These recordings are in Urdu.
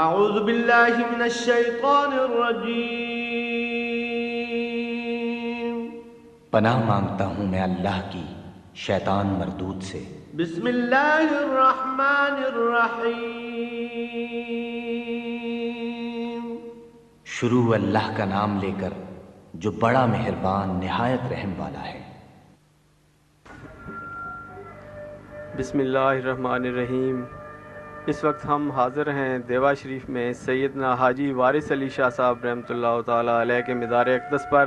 اعوذ باللہ من الشیطان الرجیم۔ پناہ مانگتا ہوں میں اللہ کی شیطان مردود سے۔ بسم اللہ الرحمن الرحیم۔ شروع اللہ کا نام لے کر جو بڑا مہربان نہایت رحم والا ہے۔ بسم اللہ الرحمن الرحیم۔ اس وقت ہم حاضر ہیں دیوا شریف میں سیدنا حاجی وارث علی شاہ صاحب رحمۃ اللہ تعالیٰ علیہ کے مزار اقدس پر۔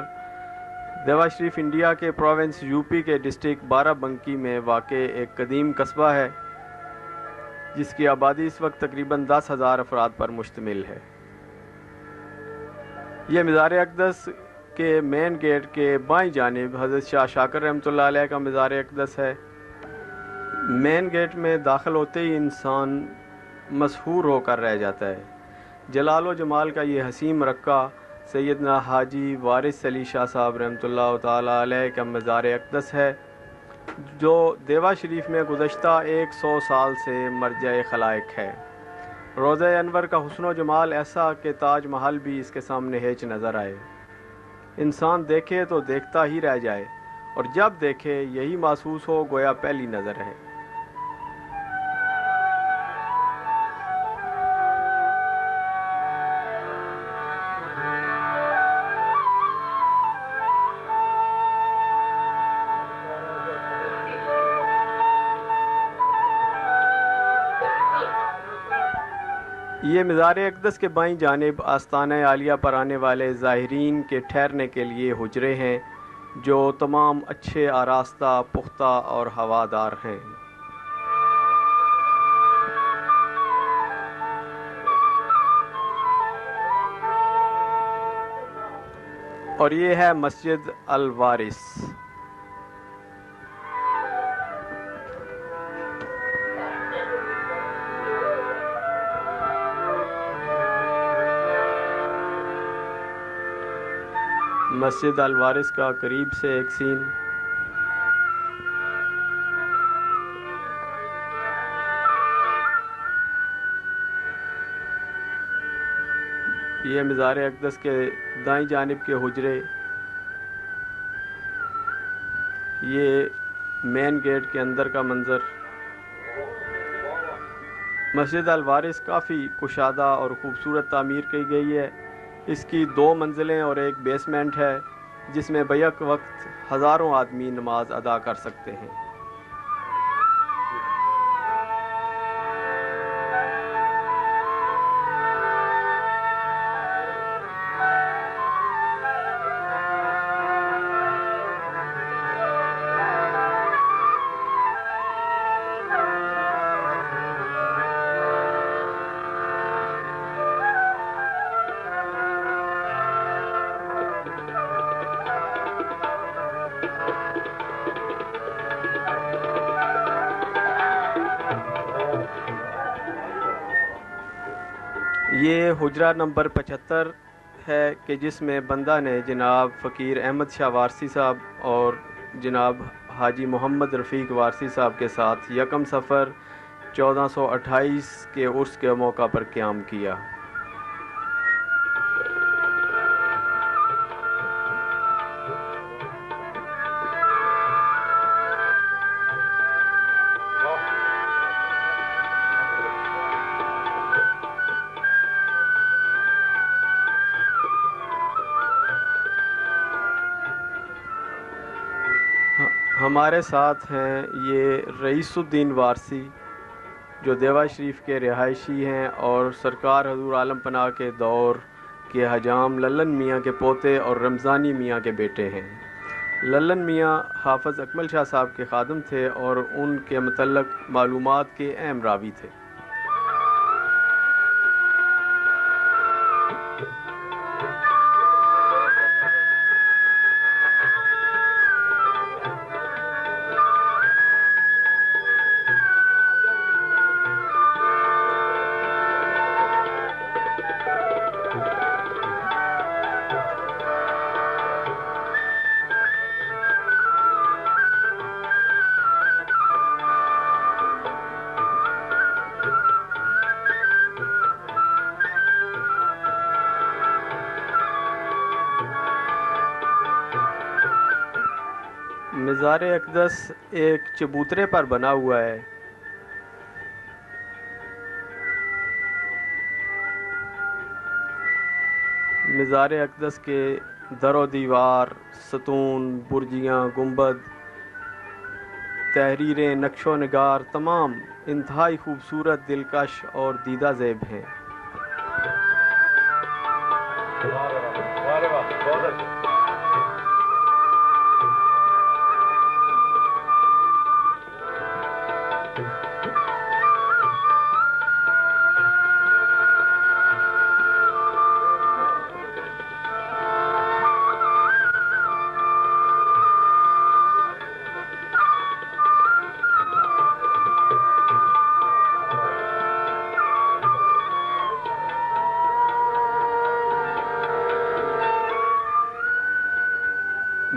دیوا شریف انڈیا کے پروونس یو پی کے ڈسٹرکٹ بارہ بنکی میں واقع ایک قدیم قصبہ ہے جس کی آبادی اس وقت تقریباً 10,000 افراد پر مشتمل ہے۔ یہ مزار اقدس کے مین گیٹ کے بائیں جانب حضرت شاہ شاکر رحمۃ اللہ علیہ کا مزار اقدس ہے۔ مین گیٹ میں داخل ہوتے ہی انسان مسحور ہو کر رہ جاتا ہے۔ جلال و جمال کا یہ حسین مرقع سیدنا حاجی وارث علی شاہ صاحب رحمۃ اللہ تعالیٰ علیہ کا مزار اقدس ہے جو دیوا شریف میں گزشتہ 100 سال سے مرجع خلائق ہے۔ روضہ انور کا حسن و جمال ایسا کہ تاج محل بھی اس کے سامنے ہیچ نظر آئے۔ انسان دیکھے تو دیکھتا ہی رہ جائے اور جب دیکھے یہی محسوس ہو گویا پہلی نظر ہے۔ یہ مزار اقدس کے بائیں جانب آستانہ عالیہ پر آنے والے زائرین کے ٹھہرنے کے لیے حجرے ہیں جو تمام اچھے آراستہ، پختہ اور ہوادار ہیں۔ اور یہ ہے مسجد الوارث۔ مسجد الوارث کا قریب سے ایک سین۔ یہ مزار اقدس کے دائیں جانب کے حجرے، یہ مین گیٹ کے اندر کا منظر۔ مسجد الوارث کافی کشادہ اور خوبصورت تعمیر کی گئی ہے۔ اس کی 2 منزلیں اور ایک بیسمنٹ ہے جس میں بیک وقت ہزاروں آدمی نماز ادا کر سکتے ہیں۔ یہ حجرہ نمبر 75 ہے کہ جس میں بندہ نے جناب فقیر احمد شاہ وارثی صاحب اور جناب حاجی محمد رفیق وارثی صاحب کے ساتھ 1 صفر 1428 کے عرس کے موقع پر قیام کیا۔ ہمارے ساتھ ہیں یہ رئیس الدین وارثی جو دیوا شریف کے رہائشی ہیں اور سرکار حضور عالم پناہ کے دور کے حجام للن میاں کے پوتے اور رمضانی میاں کے بیٹے ہیں۔ للن میاں حافظ اکمل شاہ صاحب کے خادم تھے اور ان کے متعلق معلومات کے اہم راوی تھے۔ مزار اقدس ایک چبوترے پر بنا ہوا ہے. مزار اقدس کے در و دیوار، ستون، برجیاں، گنبد، تحریریں، نقش و نگار تمام انتہائی خوبصورت، دلکش اور دیدہ زیب ہیں.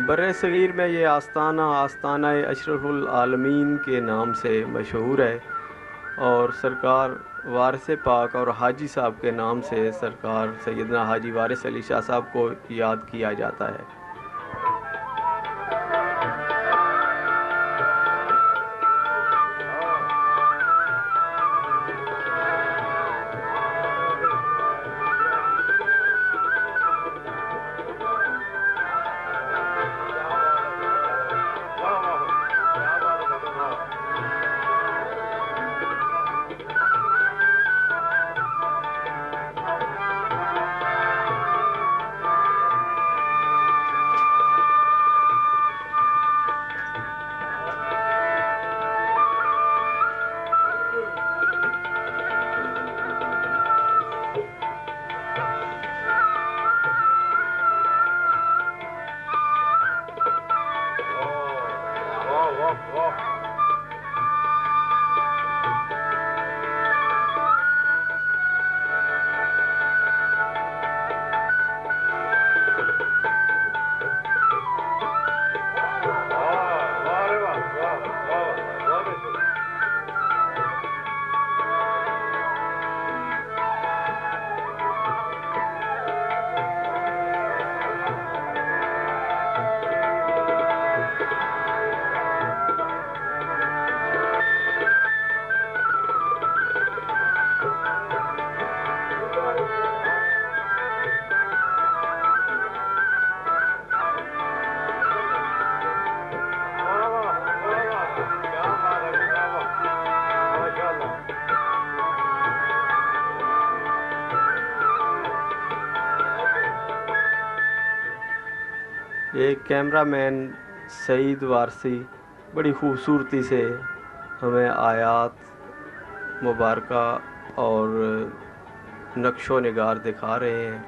بر صغیر میں یہ آستانہ اشرف العالمین کے نام سے مشہور ہے، اور سرکار وارث پاک اور حاجی صاحب کے نام سے سرکار سیدنا حاجی وارث علی شاہ صاحب کو یاد کیا جاتا ہے. ایک کیمرہ مین سعید وارثی بڑی خوبصورتی سے ہمیں آیات مبارکہ اور نقش و نگار دکھا رہے ہیں.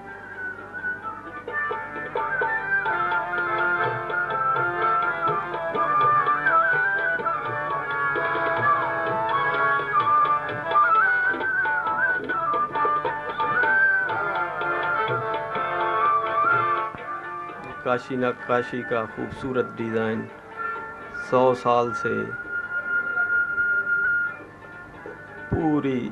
کاشی نقاشی کا خوبصورت ڈیزائن 100 سال سے پوری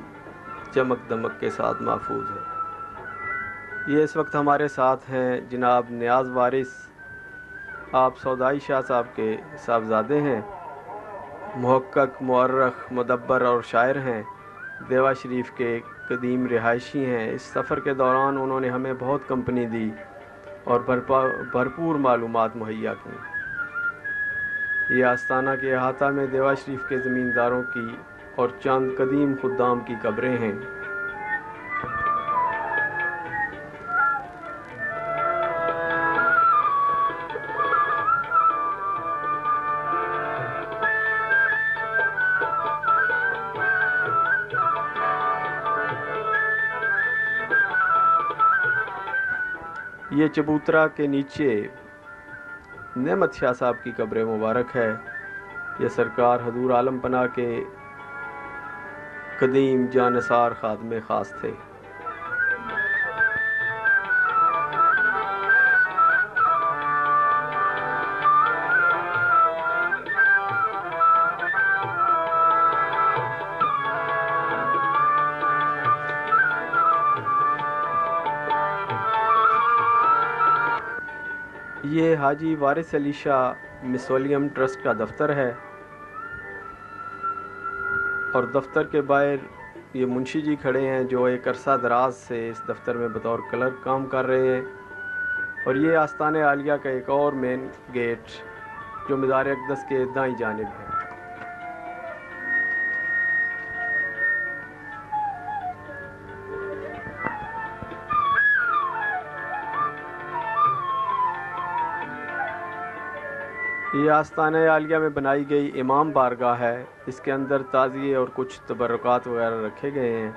چمک دمک کے ساتھ محفوظ ہے. یہ اس وقت ہمارے ساتھ ہیں جناب نیاز وارث. آپ سودائی شاہ صاحب کے صاحبزادے ہیں، محقق، مورخ، مدبر اور شاعر ہیں. دیوا شریف کے قدیم رہائشی ہیں. اس سفر کے دوران انہوں نے ہمیں بہت کمپنی دی اور بھرپور معلومات مہیا کی. یہ آستانہ کے احاطہ میں دیوا شریف کے زمینداروں کی اور چند قدیم خدام کی قبریں ہیں. یہ چبوترا کے نیچے نعمت شاہ صاحب کی قبر مبارک ہے. یہ سرکار حضور عالم پناہ کے قدیم جانثار خادم خاص تھے. یہ حاجی وارث علی شاہ مسولیم ٹرسٹ کا دفتر ہے، اور دفتر کے باہر یہ منشی جی کھڑے ہیں جو ایک عرصہ دراز سے اس دفتر میں بطور کلرک کام کر رہے ہیں، اور یہ آستان عالیہ کا ایک اور مین گیٹ جو مزار اقدس کے دائیں جانب ہے۔ یہ آستانہ عالیہ میں بنائی گئی امام بارگاہ ہے، اس کے اندر تعزیے اور کچھ تبرکات وغیرہ رکھے گئے ہیں۔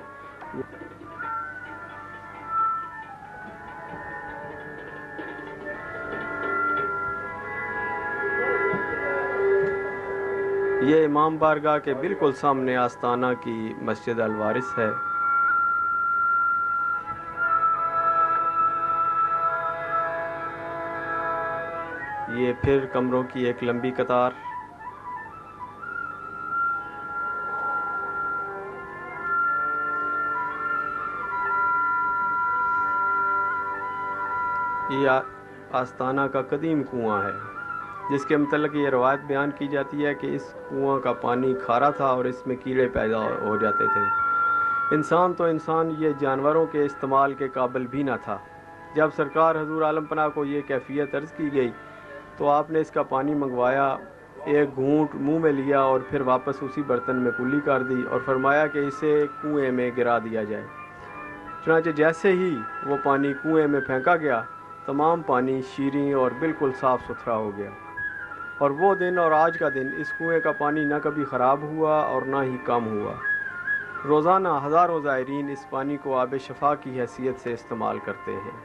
یہ امام بارگاہ کے بالکل سامنے آستانہ کی مسجد الوارث ہے۔ یہ پھر کمروں کی ایک لمبی قطار۔ یہ آستانہ کا قدیم کنواں ہے، جس کے متعلق یہ روایت بیان کی جاتی ہے کہ اس کنواں کا پانی کھارا تھا اور اس میں کیڑے پیدا ہو جاتے تھے۔ انسان تو انسان، یہ جانوروں کے استعمال کے قابل بھی نہ تھا۔ جب سرکار حضور عالم پناہ کو یہ کیفیت عرض کی گئی تو آپ نے اس کا پانی منگوایا، ایک گھونٹ منہ میں لیا اور پھر واپس اسی برتن میں کلی کر دی اور فرمایا کہ اسے کنویں میں گرا دیا جائے۔ چنانچہ جیسے ہی وہ پانی کنویں میں پھینکا گیا، تمام پانی شیریں اور بالکل صاف ستھرا ہو گیا، اور وہ دن اور آج کا دن اس کنویں کا پانی نہ کبھی خراب ہوا اور نہ ہی کم ہوا۔ روزانہ ہزاروں زائرین اس پانی کو آب شفا کی حیثیت سے استعمال کرتے ہیں۔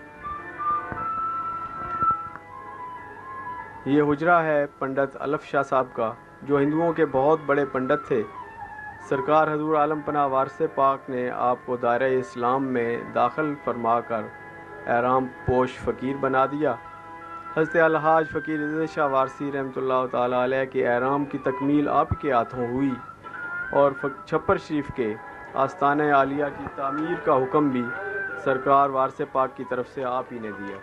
یہ حجرہ ہے پنڈت الف شاہ صاحب کا، جو ہندوؤں کے بہت بڑے پنڈت تھے۔ سرکار حضور عالم پناہ وارث پاک نے آپ کو دائرہ اسلام میں داخل فرما کر احرام پوش فقیر بنا دیا۔ حضرت الحاج فقیر عزت شاہ وارثی رحمۃ اللہ تعالیٰ علیہ کے احرام کی تکمیل آپ کے ہاتھوں ہوئی، اور چھپر شریف کے آستانہ عالیہ کی تعمیر کا حکم بھی سرکار وارث پاک کی طرف سے آپ ہی نے دیا،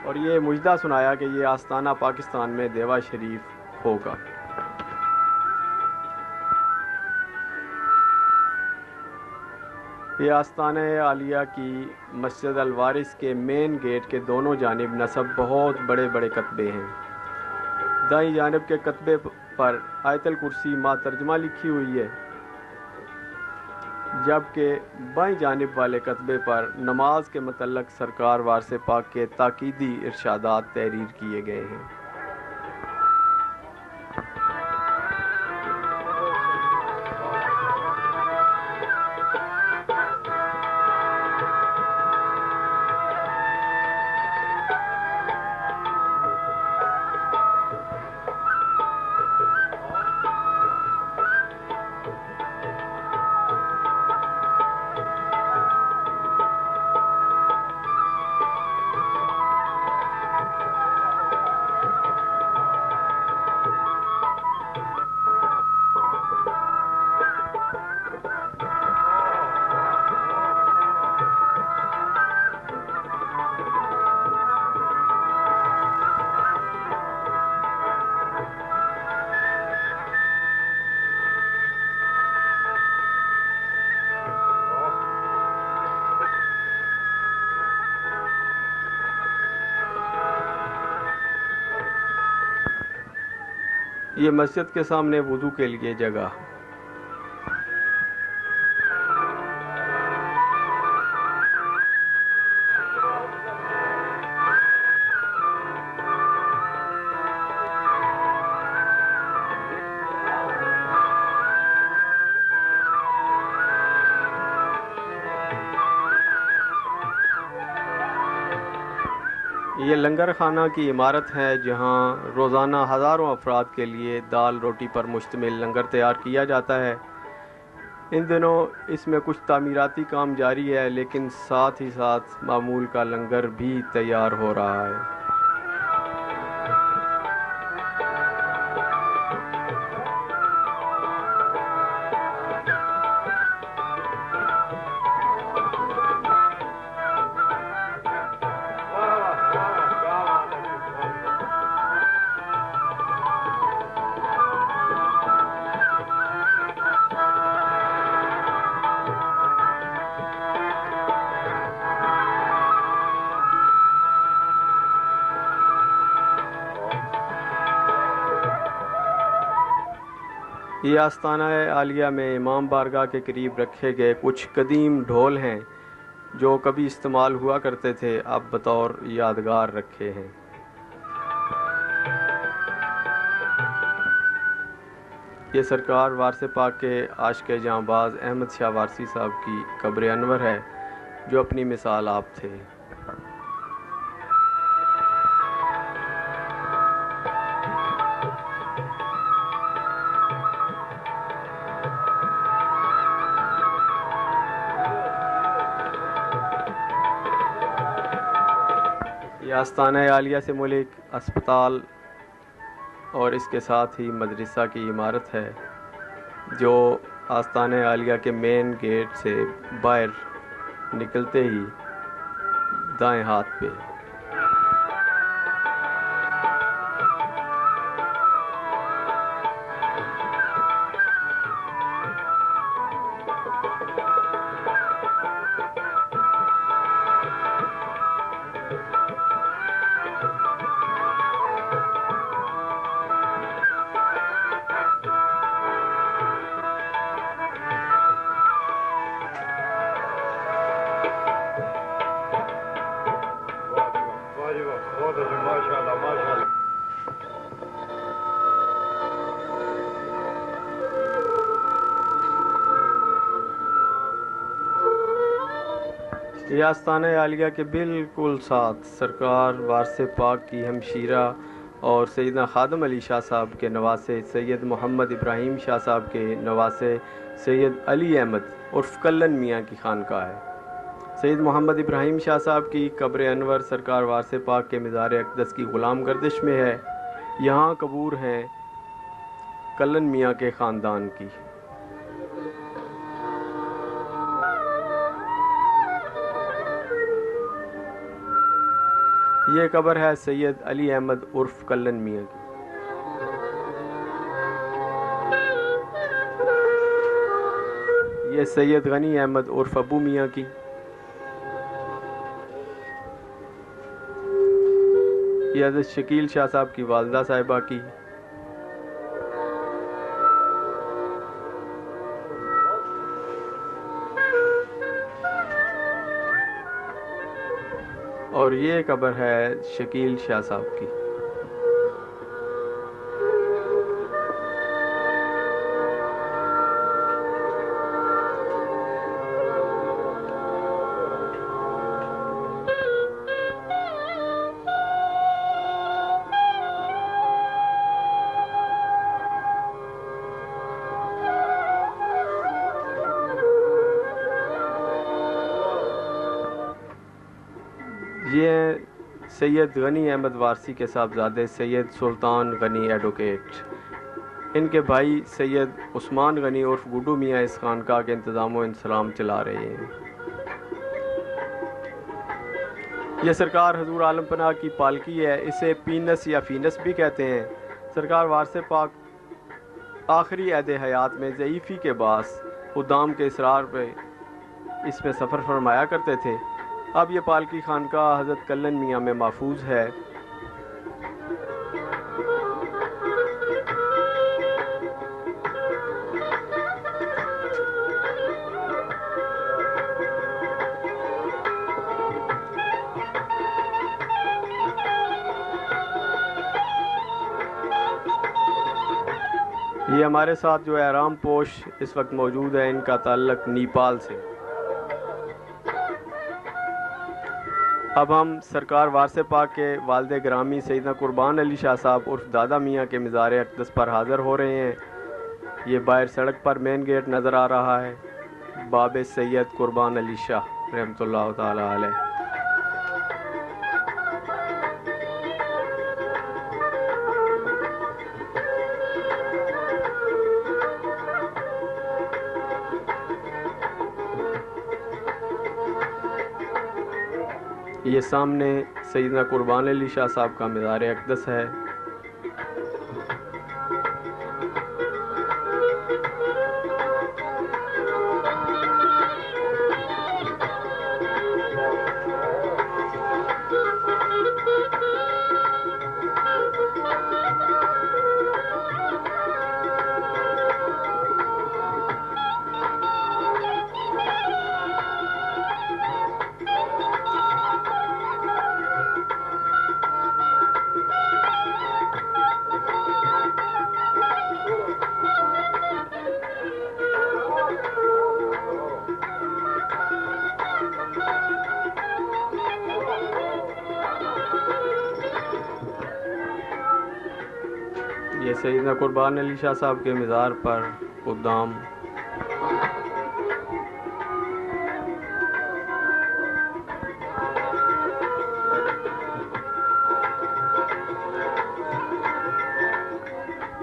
اور یہ مجدہ سنایا کہ یہ آستانہ پاکستان میں دیوا شریف ہوگا۔ یہ آستانہ عالیہ کی مسجد الوارث کے مین گیٹ کے دونوں جانب نصب بہت بڑے بڑے کتبے ہیں۔ دائیں جانب کے کتبے پر آیت الکرسی ما ترجمہ لکھی ہوئی ہے، جبکہ بائیں جانب والے کتبے پر نماز کے متعلق سرکار وارث پاک کے تاکیدی ارشادات تحریر کیے گئے ہیں۔ یہ مسجد کے سامنے وضو کے لیے جگہ۔ یہ لنگر خانہ کی عمارت ہے جہاں روزانہ ہزاروں افراد کے لیے دال روٹی پر مشتمل لنگر تیار کیا جاتا ہے۔ ان دنوں اس میں کچھ تعمیراتی کام جاری ہے، لیکن ساتھ ہی ساتھ معمول کا لنگر بھی تیار ہو رہا ہے۔ یہ آستانہ عالیہ میں امام بارگاہ کے قریب رکھے گئے کچھ قدیم ڈھول ہیں جو کبھی استعمال ہوا کرتے تھے، اب بطور یادگار رکھے ہیں۔ یہ سرکار وارث پاک کے عاشق جاں باز احمد شاہ وارثی صاحب کی قبر انور ہے، جو اپنی مثال آپ تھے۔ یہ آستانہ عالیہ سے ملک اسپتال اور اس کے ساتھ ہی مدرسہ کی عمارت ہے، جو آستانہ عالیہ کے مین گیٹ سے باہر نکلتے ہی دائیں ہاتھ پہ۔ یہ آستانہ عالیہ کے بالکل ساتھ سرکار وارث پاک کی ہمشیرہ اور سیدنا خادم علی شاہ صاحب کے نواسے سید محمد ابراہیم شاہ صاحب کے نواسے سید علی احمد عرف کلن میاں کی خانقاہ ہے۔ سید محمد ابراہیم شاہ صاحب کی قبر انور سرکار وارث پاک کے مزار اقدس کی غلام گردش میں ہے۔ یہاں قبور ہیں کلن میاں کے خاندان کی۔ یہ قبر ہے سید علی احمد عرف کلن میاں کی۔ یہ سید غنی احمد عرف ابو میاں کی۔ یہ حضرت شکیل شاہ صاحب کی والدہ صاحبہ کی۔ اور یہ قبر ہے شکیل شاہ صاحب کی۔ یہ سید غنی احمد وارثی کے صاحبزادے سید سلطان غنی ایڈوکیٹ، ان کے بھائی سید عثمان غنی عرف گڈو میاں اس خانقاہ کے انتظام و انسلام چلا رہے ہیں۔ یہ سرکار حضور عالم پناہ کی پالکی ہے، اسے پینس یا فینس بھی کہتے ہیں۔ سرکار وارث پاک آخری عہد حیات میں ضعیفی کے باعث خدام کے اصرار پہ اس میں سفر فرمایا کرتے تھے۔ اب یہ پالکی خانقاہ حضرت کلن میاں میں محفوظ ہے۔ یہ ہمارے ساتھ جو احرام پوش اس وقت موجود ہے، ان کا تعلق نیپال سے۔ اب ہم سرکار وارث پاک کے والد گرامی سیدنا قربان علی شاہ صاحب عرف دادا میاں کے مزار اقدس پر حاضر ہو رہے ہیں۔ یہ باہر سڑک پر مین گیٹ نظر آ رہا ہے، باب سید قربان علی شاہ رحمۃ اللہ تعالی علیہ۔ یہ سامنے سیدنا قربان علی شاہ صاحب کا مزار اقدس ہے۔ یہ سیدنا قربان علی شاہ صاحب کے مزار پر قدام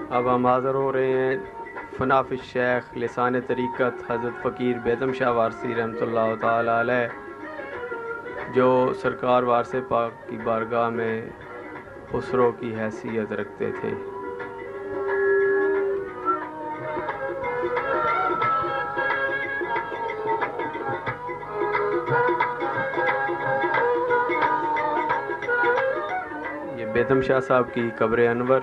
اب ہم حاضر ہو رہے ہیں فناف الشیخ لسان طریقت حضرت فقیر بیدم شاہ وارثی رحمۃ اللہ تعالی علیہ، جو سرکار وارث پاک کی بارگاہ میں خسرو کی حیثیت رکھتے تھے۔ یہ بیدم شاہ صاحب کی قبر انور،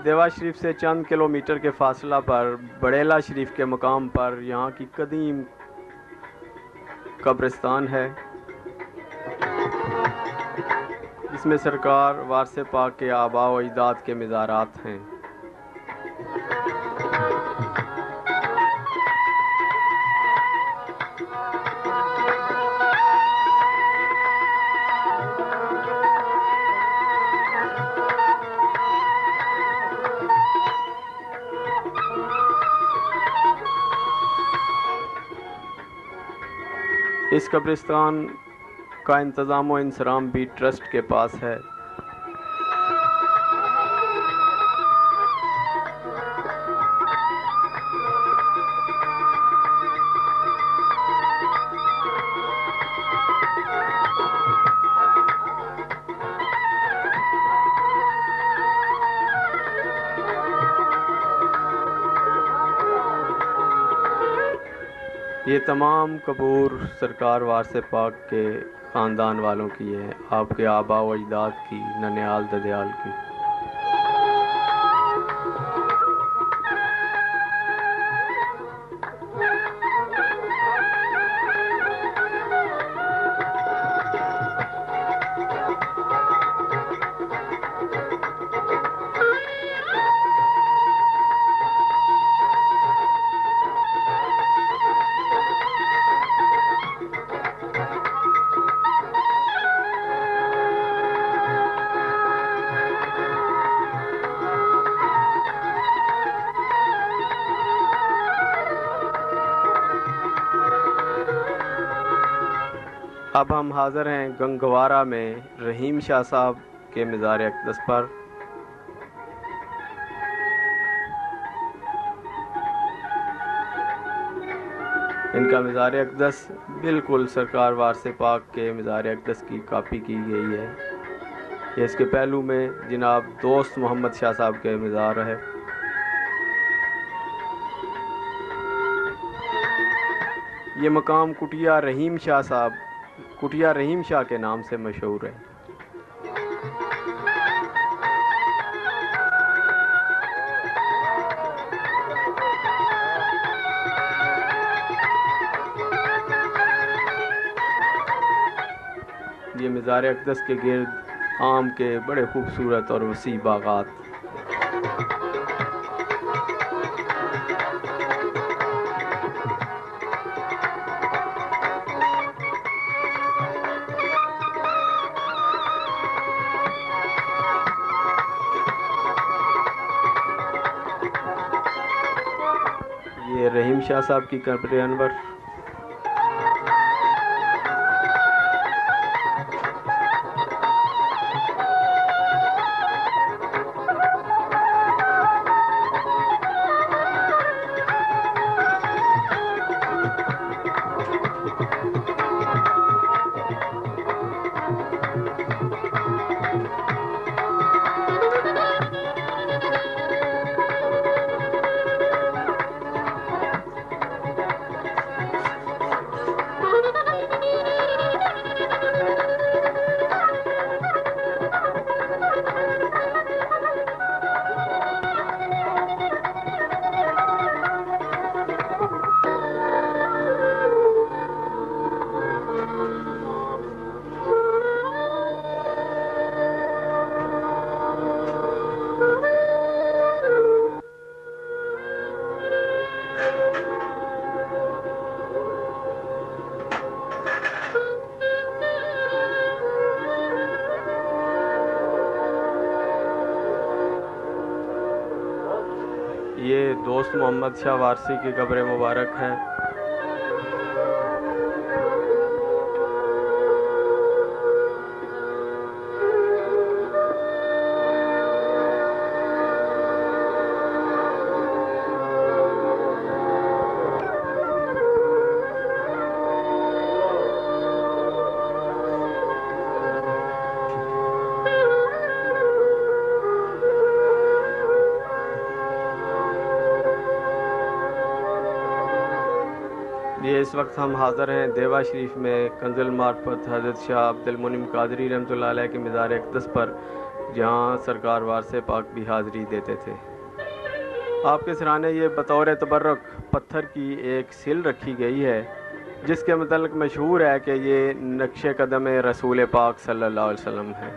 دیوا شریف سے چند کلومیٹر کے فاصلہ پر بڑیلا شریف کے مقام پر یہاں کی قدیم قبرستان ہے، جس میں سرکار وارث پاک کے آباء و اجداد کے مزارات ہیں۔ اس قبرستان کا انتظام و انصرام بھی ٹرسٹ کے پاس ہے۔ یہ تمام قبور سرکار وارث پاک کے خاندان والوں کی ہیں، آپ کے آباء و اجداد کی، ننیال ددیال کی۔ اب ہم حاضر ہیں گنگوارہ میں رحیم شاہ صاحب کے مزار اقدس پر۔ ان کا مزار اقدس بالکل سرکار وارث پاک کے مزار اقدس کی کاپی کی گئی ہے۔ یہ اس کے پہلو میں جناب دوست محمد شاہ صاحب کے مزار ہے۔ یہ مقام کٹیا رحیم شاہ کے نام سے مشہور ہے۔ یہ مزار اقدس کے گرد آم کے بڑے خوبصورت اور وسیع باغات۔ یہ رحیم شاہ صاحب کی قبر انور۔ یہ دوست محمد شاہ وارسی کی قبر مبارک ہے۔ اس وقت ہم حاضر ہیں دیوا شریف میں کنز المعرفت حضرت شاہ عبد المنعم قادری رحمۃ اللہ علیہ کے مزار اقدس پر، جہاں سرکار وارث پاک بھی حاضری دیتے تھے۔ آپ کے سرانے یہ بطور تبرک پتھر کی ایک سل رکھی گئی ہے، جس کے متعلق مشہور ہے کہ یہ نقش قدم رسول پاک صلی اللہ علیہ وسلم ہے۔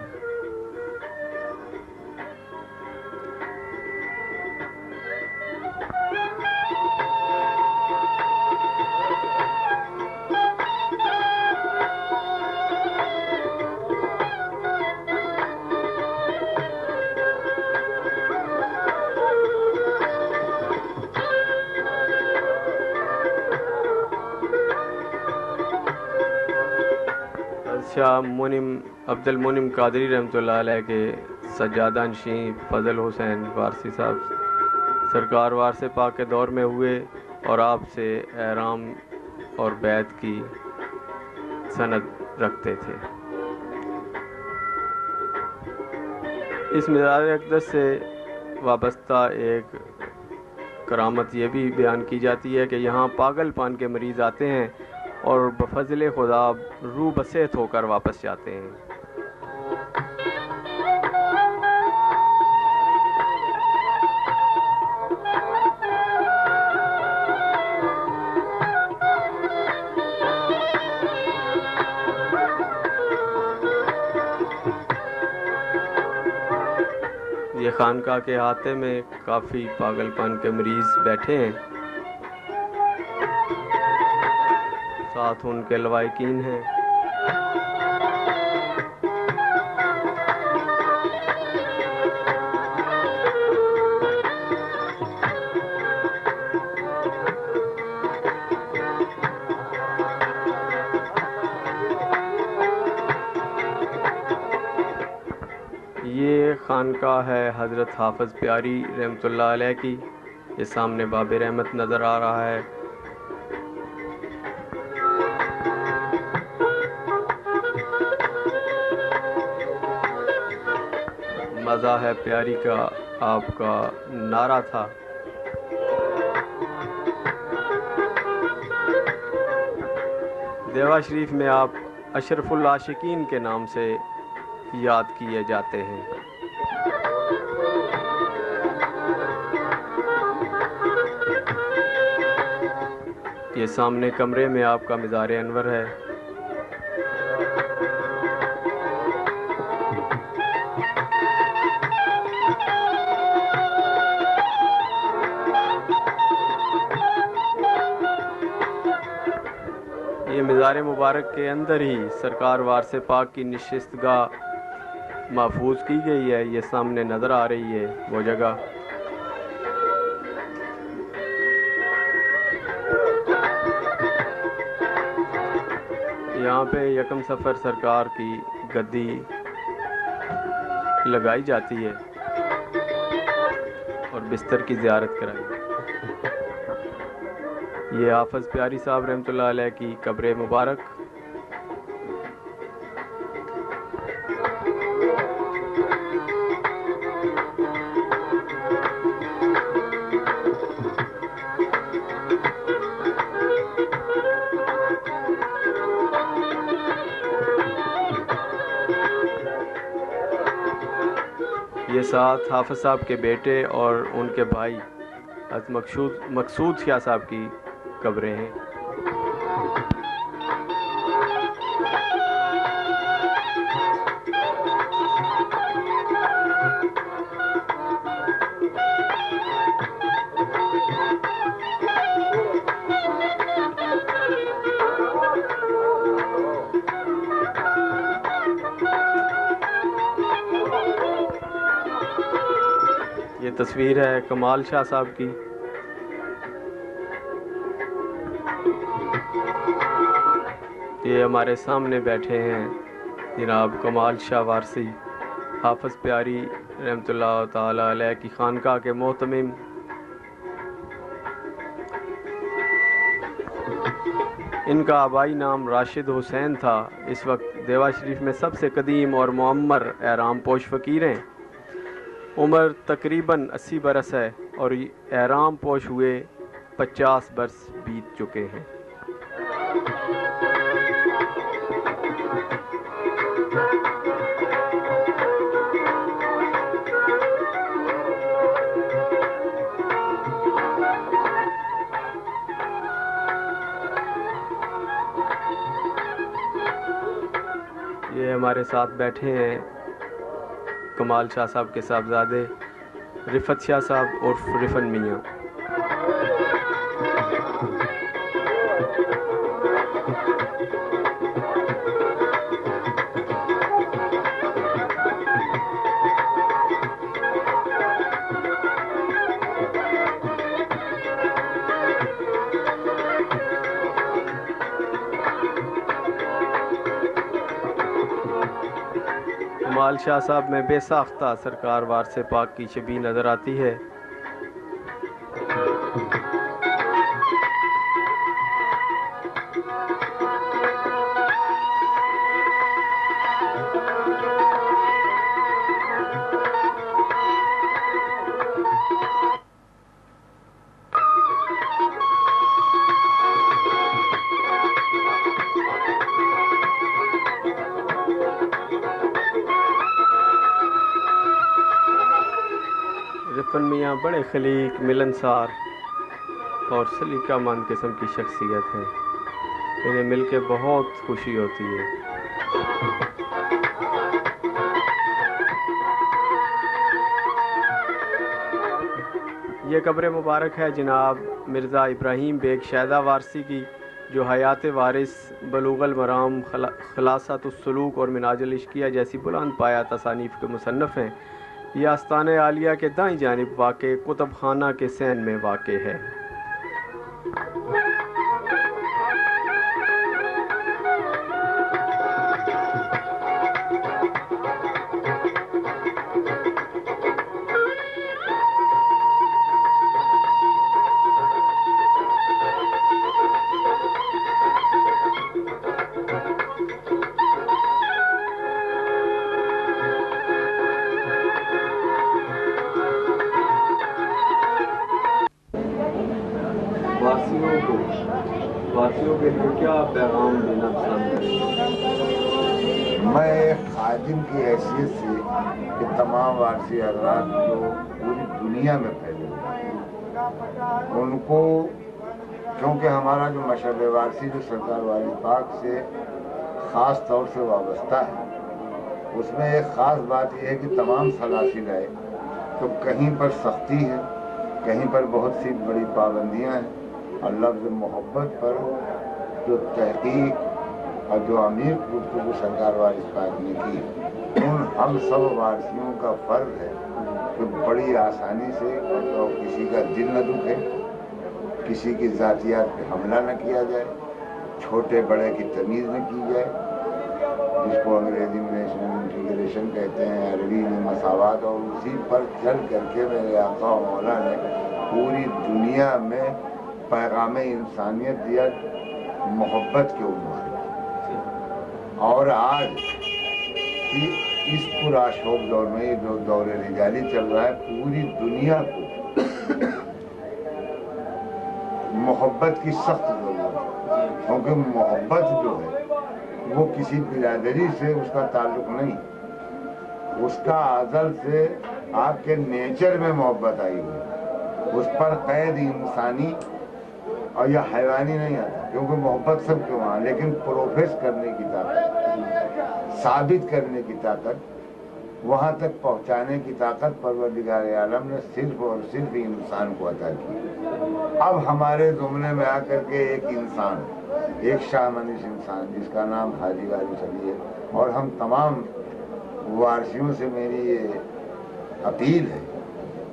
شاہ عبد المنعم قادری رحمۃ اللہ علیہ کے سجادہ نشین فضل حسین وارسی صاحب سرکار وارث پاک کے دور میں ہوئے اور آپ سے احرام اور بیعت کی سند رکھتے تھے۔ اس مزار اقدس سے وابستہ ایک کرامت یہ بھی بیان کی جاتی ہے کہ یہاں پاگل پان کے مریض آتے ہیں اور بفضل خدا روح بسیط ہو کر واپس جاتے ہیں۔ یہ خانقاہ کے احاطے میں کافی پاگل پن کے مریض بیٹھے ہیں، ساتھ ان کے لوائقین ہیں۔ یہ خانقاہ ہے حضرت حافظ پیاری رحمۃ اللہ علیہ کی۔ یہ سامنے باب رحمت نظر آ رہا ہے۔ مزہ ہے پیاری کا آپ کا نعرہ تھا۔ دیوا شریف میں آپ اشرف العاشقین کے نام سے یاد کیے جاتے ہیں۔ یہ سامنے کمرے میں آپ کا مزار انور ہے۔ یہ مزار مبارک کے اندر ہی سرکار وارث پاک کی نشست گاہ محفوظ کی گئی ہے۔ یہ سامنے نظر آ رہی ہے وہ جگہ۔ یہاں پہ یکم سفر سرکار کی گدی لگائی جاتی ہے اور بستر کی زیارت کرائی۔ یہ حافظ پیاری صاحب رحمۃ اللہ علیہ کی قبر مبارک۔ یہ ساتھ حافظ صاحب کے بیٹے اور ان کے بھائی حضرت مقصود شاہ صاحب کی قبریں ہیں۔ یہ تصویر ہے کمال شاہ صاحب کی. یہ ہمارے سامنے بیٹھے ہیں جناب کمال شاہ وارثی، حافظ پیاری رحمۃ اللہ تعالی علیہ کی خانقاہ کے محتمم. ان کا آبائی نام راشد حسین تھا. اس وقت دیوا شریف میں سب سے قدیم اور معمر احرام پوش فقیر ہیں. عمر تقریباً 80 برس ہے اور احرام پوش ہوئے 50 برس بیت چکے ہیں. یہ ہمارے ساتھ بیٹھے ہیں کمال شاہ صاحب کے صاحبزادے رفت شاہ صاحب عرف رفن میاں. کمال شاہ صاحب میں بے ساختہ سرکار وارث پاک کی شبیہ نظر آتی ہے. رفن میاں بڑے خلیق، ملنسار اور سلیقہ مند قسم کی شخصیت ہے. انہیں مل کے بہت خوشی ہوتی ہے. یہ قبر مبارک ہے جناب مرزا ابراہیم بیگ شیدہ وارثی کی، جو حیات وارث، بلوغ المرام، خلاصۃ السلوک اور منہاج الاشقیہ جیسی بلند پایہ تصانیف کے مصنف ہیں. یہ آستانہ عالیہ کے دائیں جانب واقع کتب خانہ کے سین میں واقع ہے. وارثیوں کے لیے کیا پیغام دینا پسند ہے؟ میں ایک خادم کی حیثیت سے کہ تمام وارثی حضرات جو پوری دنیا میں پھیلے ہوئے ان کو، کیونکہ ہمارا جو مشرب وارثی جو سرکار والد پاک سے خاص طور سے وابستہ ہے، اس میں ایک خاص بات یہ ہے کہ تمام سلاسل ہے تو کہیں پر سختی ہے، کہیں پر بہت سی بڑی پابندیاں ہیں، اور لفظ محبت پر جو تحقیق اور جو عمیق گفتگو سرکار وارث پاک نے کی، ان ہم سب وارثیوں کا فرض ہے کہ بڑی آسانی سے اور کسی کا دل نہ دکھے، کسی کی ذاتیات پہ حملہ نہ کیا جائے، چھوٹے بڑے کی تمیز نہ کی جائے، جس کو انگریزی میں نیشنل انٹیگریشن کہتے ہیں، عربی میں مساوات، اور اسی پر چل کر کے میرے آقا و مولا نے پوری دنیا میں پیغام انسانیت دیا محبت کے امور سے. اور آج کی اس پرآشوب دور میں، یہ جو دور رجالی چل رہا ہے، پوری دنیا کو محبت کی سخت ضرورت ہے، کیونکہ محبت جو ہے وہ کسی برادری سے اس کا تعلق نہیں، اس کا ازل سے آپ کے نیچر میں محبت آئی ہوئی، اس پر قید انسانی اور یا حیوانی نہیں آتا، کیونکہ محبت سب کے وہاں، لیکن پروفیس کرنے کی طاقت، ثابت کرنے کی طاقت، وہاں تک پہنچانے کی طاقت پروردگار عالم نے صرف اور صرف انسان کو عطا کی. اب ہمارے زمرے میں آ کر کے ایک انسان، ایک شاہ منش انسان جس کا نام حاجی وارث علی ہے، اور ہم تمام وارثیوں سے میری یہ اپیل ہے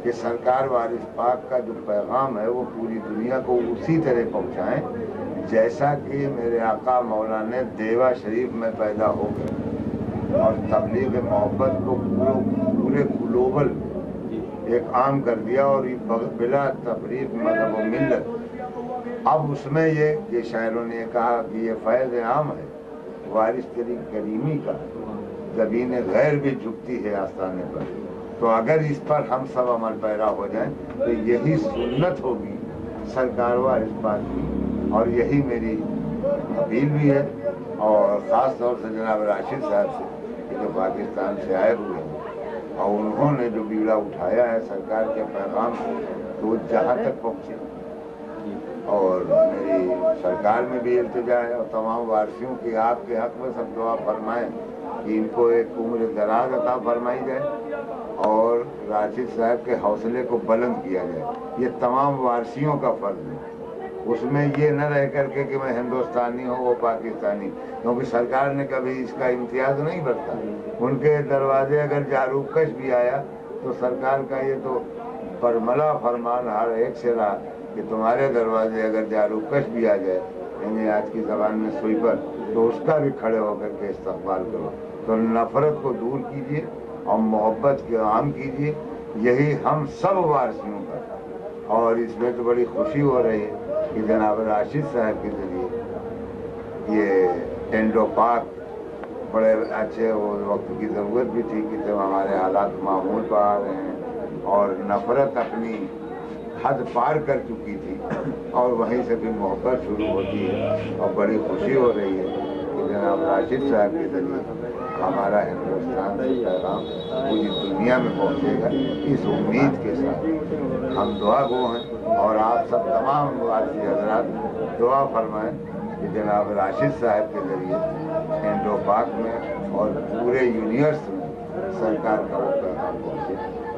کہ سرکار وارث پاک کا جو پیغام ہے وہ پوری دنیا کو اسی طرح پہنچائیں جیسا کہ میرے آقا مولا نے دیوا شریف میں پیدا ہو گئے اور تبلیغ محبت کو پورے گلوبل ایک عام کر دیا اور بلا تفریق مذہب و ملت. اب اس میں یہ کہ شاعروں نے کہا کہ یہ فیض عام ہے وارث تیری کریمی کا، زبین غیر بھی جھکتی ہے آستانے پر. تو اگر اس پر ہم سب عمل پیرا ہو جائیں تو یہی سنت ہوگی سرکار وارث پاک کی، اور یہی میری اپیل بھی ہے. اور خاص طور سے جناب راشد صاحب سے جو پاکستان سے آئے ہوئے ہیں اور انہوں نے جو بیڑا اٹھایا ہے سرکار کے پیغام تو وہ جہاں تک پہنچے. اور میری سرکار میں بھی التجا ہے اور تمام وارثیوں کی آپ کے حق میں سب دعا فرمائیں کہ ان کو ایک عمر دراز عطا فرمائی جائے اور راشد صاحب کے حوصلے کو بلند کیا جائے. یہ تمام وارثیوں کا فرض ہے. اس میں یہ نہ رہ کر کے کہ میں ہندوستانی ہوں وہ پاکستانی، کیونکہ سرکار نے کبھی اس کا امتیاز نہیں برتا. ان کے دروازے اگر جاروب کش بھی آیا تو سرکار کا یہ تو برملا فرمان ہر ایک سے رہا کہ تمہارے دروازے اگر جاروب کش بھی آ جائے، یعنی آج کی زبان میں سوئپر، تو اس کا بھی کھڑے ہو کر کے استقبال کرو. تو نفرت کو دور کیجیے اور محبت کے عام کیجیے، یہی ہم سب وارثیوں کا. اور اس میں تو بڑی خوشی ہو رہی ہے کہ جناب راشد صاحب کے ذریعے یہ انڈو پاک بڑے اچھے، وہ وقت کی ضرورت بھی تھی کہ جب ہمارے حالات معمول پر آ رہے ہیں اور نفرت اپنی حد پار کر چکی تھی اور وہیں سے بھی محبت شروع ہوتی ہے. اور بڑی خوشی ہو رہی ہے کہ جناب راشد صاحب کے ذریعے ہمارا ہندوستان سے پیغام پوری دنیا میں پہنچے گا. اس امید کے ساتھ ہم دعا گو ہیں اور آپ سب تمام وارثی حضرات دعا فرمائیں کہ جناب راشد صاحب کے ذریعے انڈو پاک میں اور پورے یونیورس میں سرکار کا وہ پیغام پہنچے.